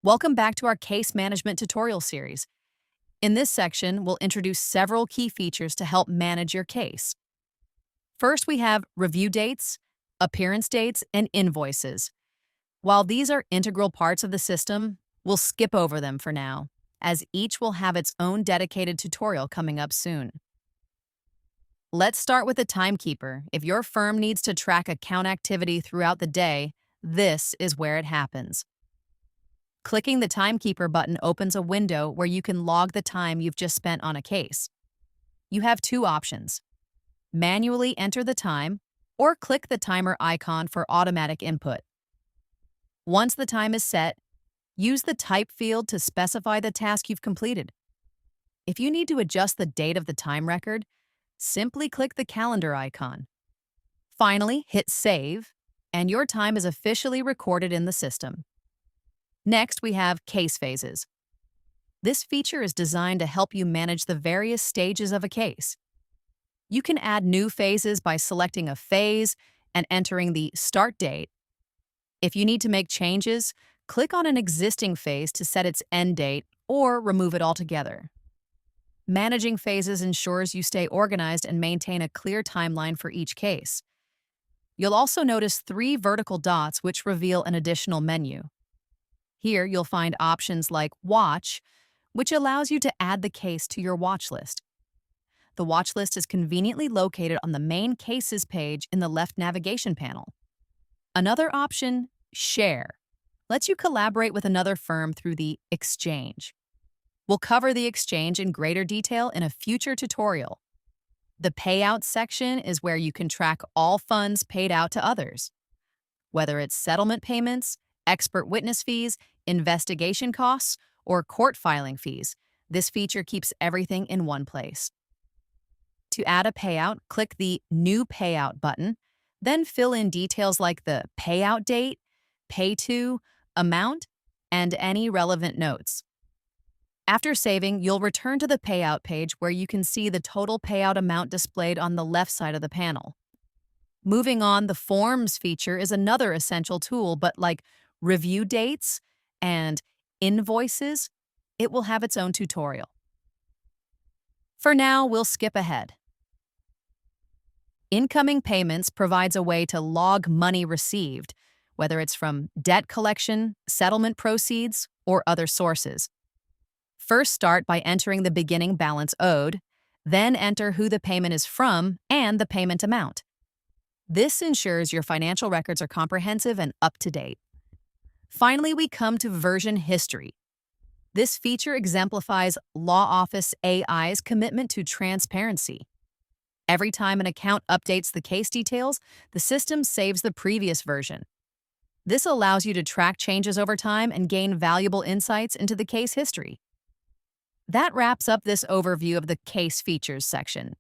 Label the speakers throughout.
Speaker 1: Welcome back to our case management tutorial series. In this section, we'll introduce several key features to help manage your case. First, we have review dates, appearance dates, and invoices. While these are integral parts of the system, we'll skip over them for now, as each will have its own dedicated tutorial coming up soon. Let's start with the Timekeeper. If your firm needs to track account activity throughout the day, this is where it happens. Clicking the Timekeeper button opens a window where you can log the time you've just spent on a case. You have two options: manually enter the time or click the timer icon for automatic input. Once the time is set, use the type field to specify the task you've completed. If you need to adjust the date of the time record, simply click the calendar icon. Finally, hit save, and your time is officially recorded in the system. Next, we have case phases. This feature is designed to help you manage the various stages of a case. You can add new phases by selecting a phase and entering the start date. If you need to make changes, click on an existing phase to set its end date or remove it altogether. Managing phases ensures you stay organized and maintain a clear timeline for each case. You'll also notice 3 vertical dots which reveal an additional menu. Here, you'll find options like Watch, which allows you to add the case to your watch list. The watch list is conveniently located on the main Cases page in the left navigation panel. Another option, Share, lets you collaborate with another firm through the Exchange. We'll cover the Exchange in greater detail in a future tutorial. The Payouts section is where you can track all funds paid out to others. Whether it's settlement payments, expert witness fees, investigation costs, or court filing fees, this feature keeps everything in one place. To add a payout, click the New Payout button, then fill in details like the payout date, pay to, amount, and any relevant notes. After saving, you'll return to the payout page where you can see the total payout amount displayed on the left side of the panel. Moving on, the Forms feature is another essential tool, but like review dates and invoices, it will have its own tutorial. For now, we'll skip ahead. Incoming Payments provides a way to log money received, whether it's from debt collection, settlement proceeds, or other sources. First, start by entering the beginning balance owed, then enter who the payment is from and the payment amount. This ensures your financial records are comprehensive and up to date. Finally, we come to Version History. This feature exemplifies Law Office AI's commitment to transparency. Every time an account updates the case details, the system saves the previous version. This allows you to track changes over time and gain valuable insights into the case history. That wraps up this overview of the Case Features section.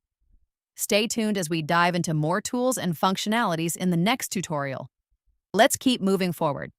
Speaker 1: Stay tuned as we dive into more tools and functionalities in the next tutorial. Let's keep moving forward.